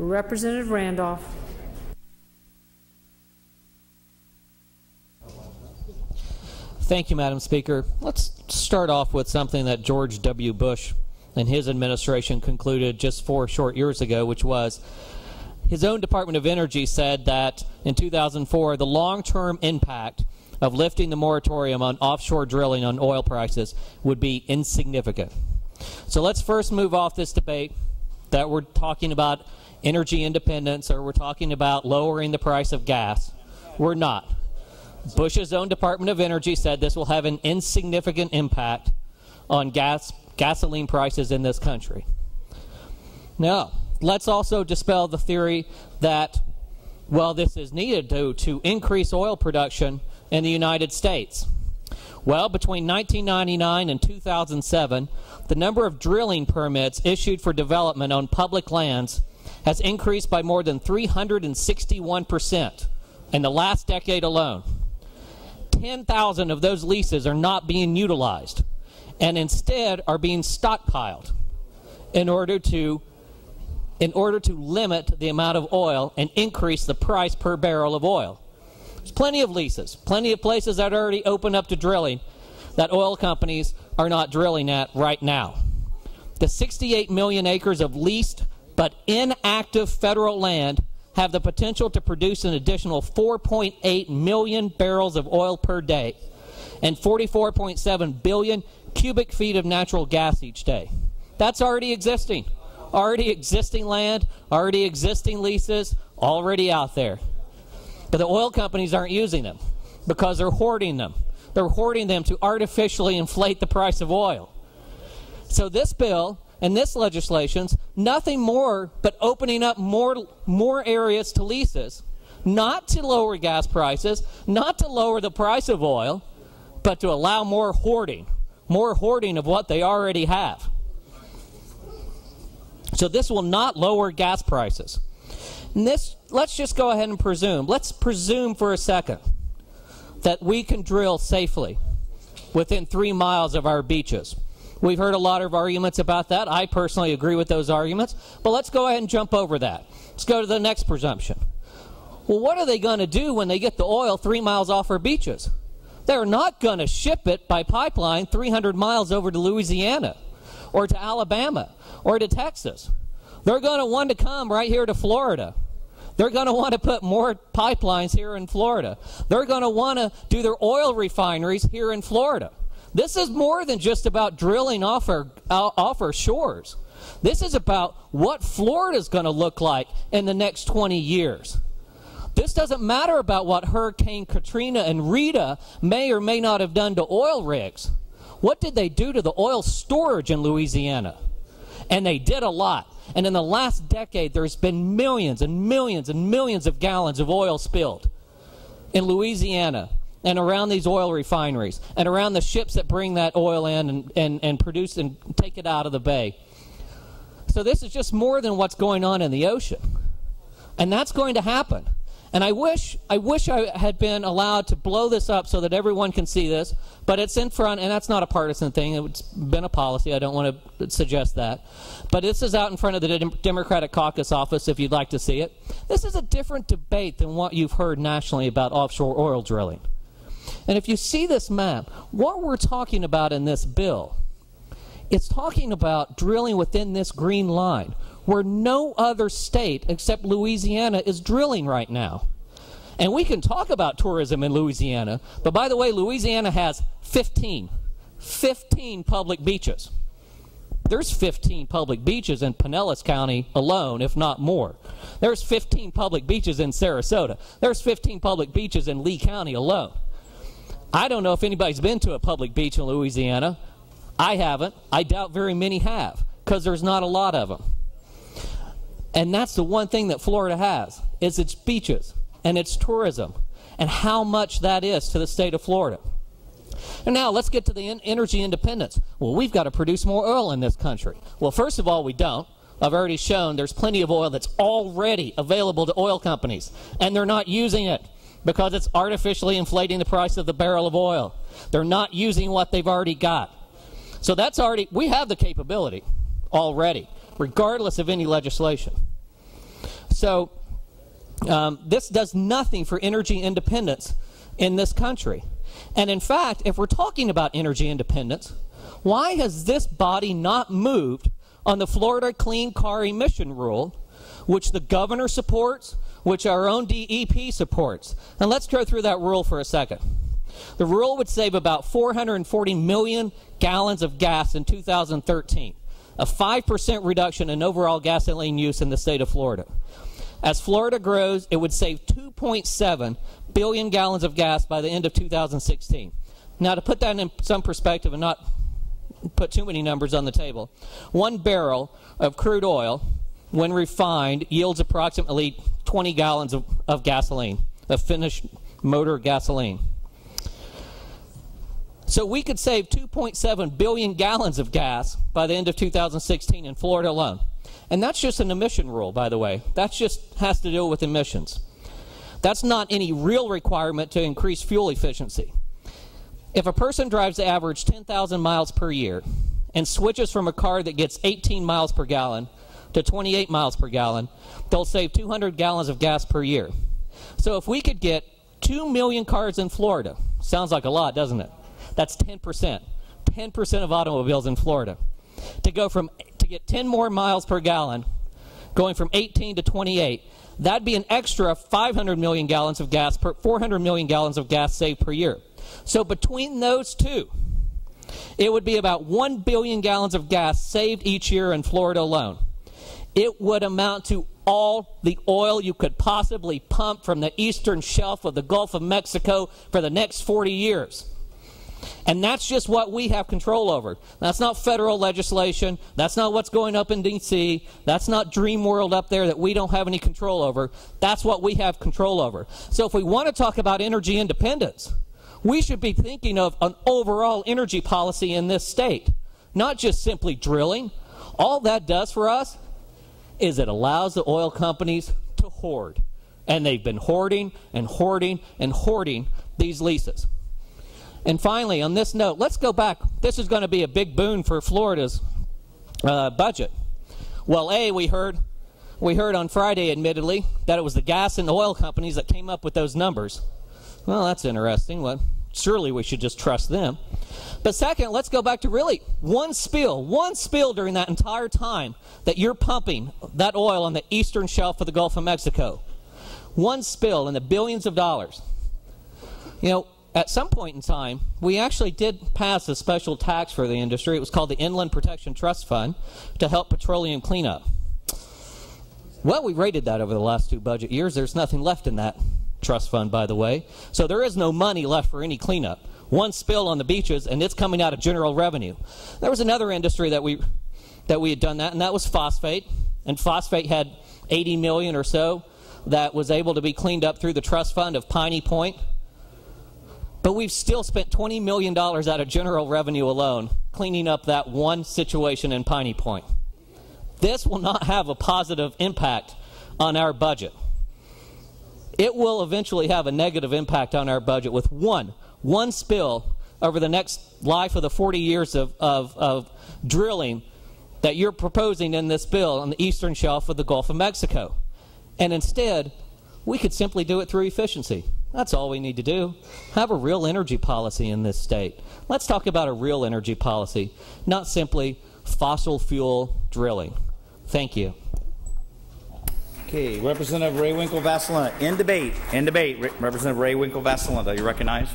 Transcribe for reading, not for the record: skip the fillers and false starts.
Representative Randolph. Thank you, Madam Speaker. Let's start off with something that George W. Bush and his administration concluded just 4 short years ago, which was his own Department of Energy said that in 2004, the long-term impact of lifting the moratorium on offshore drilling on oil prices would be insignificant. So let's first move off this debate that we're talking about energy independence or we're talking about lowering the price of gas. We're not. Bush's own Department of Energy said this will have an insignificant impact on gasoline prices in this country. Now, let's also dispel the theory that, well, this is needed to increase oil production in the United States. Well, between 1999 and 2007, the number of drilling permits issued for development on public lands has increased by more than 361% in the last decade alone. 10,000 of those leases are not being utilized and instead are being stockpiled in order to limit the amount of oil and increase the price per barrel of oil. There's plenty of leases, plenty of places that are already open up to drilling that oil companies are not drilling at right now. The 68 million acres of leased but inactive federal land have the potential to produce an additional 4.8 million barrels of oil per day and 44.7 billion cubic feet of natural gas each day. That's already existing. Already existing land, already existing leases, already out there. But the oil companies aren't using them because they're hoarding them. They're hoarding them to artificially inflate the price of oil. So this bill and this legislation's nothing more but opening up more areas to leases, not to lower gas prices, not to lower the price of oil, but to allow more hoarding of what they already have. So this will not lower gas prices. And this, let's just go ahead and presume. Let's presume for a second that we can drill safely within 3 miles of our beaches. We've heard a lot of arguments about that. I personally agree with those arguments. But let's go ahead and jump over that. Let's go to the next presumption. Well, what are they going to do when they get the oil 3 miles off our beaches? They're not going to ship it by pipeline 300 miles over to Louisiana or to Alabama or to Texas. They're going to want to come right here to Florida. They're going to want to put more pipelines here in Florida. They're going to want to do their oil refineries here in Florida. This is more than just about drilling off our shores. This is about what Florida's going to look like in the next 20 years. This doesn't matter about what Hurricane Katrina and Rita may or may not have done to oil rigs. What did they do to the oil storage in Louisiana? And they did a lot. And in the last decade, there's been millions and millions and millions of gallons of oil spilled in Louisiana and around these oil refineries and around the ships that bring that oil in and produce and take it out of the bay. So this is just more than what's going on in the ocean. And that's going to happen. And I wish I had been allowed to blow this up so that everyone can see this, but it's in front, and that's not a partisan thing. It's been a policy. I don't want to suggest that. But this is out in front of the Democratic caucus office if you'd like to see it. This is a different debate than what you've heard nationally about offshore oil drilling. And if you see this map, what we're talking about in this bill, it's talking about drilling within this green line, where no other state except Louisiana is drilling right now. And we can talk about tourism in Louisiana, but by the way, Louisiana has 15 public beaches. There's 15 public beaches in Pinellas County alone, if not more. There's 15 public beaches in Sarasota. There's 15 public beaches in Lee County alone. I don't know if anybody's been to a public beach in Louisiana. I haven't. I doubt very many have, because there's not a lot of them. And that's the one thing that Florida has, is its beaches and its tourism, and how much that is to the state of Florida. And now let's get to the energy independence. Well, we've got to produce more oil in this country. Well, first of all, we don't. I've already shown there's plenty of oil that's already available to oil companies, and they're not using it because it's artificially inflating the price of the barrel of oil. They're not using what they've already got. So that's we have the capability already, regardless of any legislation. So this does nothing for energy independence in this country. And in fact, if we're talking about energy independence, why has this body not moved on the Florida Clean Car Emission Rule, which the governor supports, which our own DEP supports? And let's go through that rule for a second. The rule would save about 440 million gallons of gas in 2013, a 5% reduction in overall gasoline use in the state of Florida. As Florida grows, it would save 2.7 billion gallons of gas by the end of 2016. Now, to put that in some perspective and not put too many numbers on the table, 1 barrel of crude oil, when refined, yields approximately 20 gallons of gasoline, of finished motor gasoline. So we could save 2.7 billion gallons of gas by the end of 2016 in Florida alone. And that's just an emission rule, by the way. That just has to do with emissions. That's not any real requirement to increase fuel efficiency. If a person drives the average 10,000 miles per year and switches from a car that gets 18 miles per gallon to 28 miles per gallon, they'll save 200 gallons of gas per year. So if we could get 2 million cars in Florida, sounds like a lot, doesn't it? That's 10%. 10% of automobiles in Florida. To get 10 more miles per gallon, going from 18 to 28, that'd be an extra 500 million gallons of gas, 400 million gallons of gas saved per year. So between those two, it would be about 1 billion gallons of gas saved each year in Florida alone. It would amount to all the oil you could possibly pump from the eastern shelf of the Gulf of Mexico for the next 40 years. And that's just what we have control over. That's not federal legislation. That's not what's going up in D.C. That's not dream world up there that we don't have any control over. That's what we have control over. So if we want to talk about energy independence, we should be thinking of an overall energy policy in this state, not just simply drilling. All that does for us is it allows the oil companies to hoard. And they've been hoarding and hoarding and hoarding these leases. And finally, on this note, let's go back. This is going to be a big boon for Florida's budget. Well, we heard on Friday, admittedly, that it was the gas and oil companies that came up with those numbers. Well, that's interesting. Well, surely we should just trust them. But second, let's go back to really one spill during that entire time that you're pumping that oil on the eastern shelf of the Gulf of Mexico. One spill in the billions of dollars. You know, at some point in time, we actually did pass a special tax for the industry. It was called the Inland Protection Trust Fund to help petroleum cleanup. Well, we rated that over the last 2 budget years. There's nothing left in that trust fund, by the way. So there is no money left for any cleanup. One spill on the beaches, and it's coming out of general revenue. There was another industry that we had done that, and that was phosphate. And phosphate had 80 million or so that was able to be cleaned up through the trust fund of Piney Point. But we've still spent $20 million out of general revenue alone cleaning up that one situation in Piney Point. This will not have a positive impact on our budget. It will eventually have a negative impact on our budget with one spill over the next life of the 40 years of drilling that you're proposing in this bill on the eastern shelf of the Gulf of Mexico. And instead, we could simply do it through efficiency. That's all we need to do. Have a real energy policy in this state. Let's talk about a real energy policy, not simply fossil fuel drilling. Thank you. Okay, Representative Ray Winkle-Vassallenta, in debate. Representative Ray Winkle-Vassallenta, you recognized?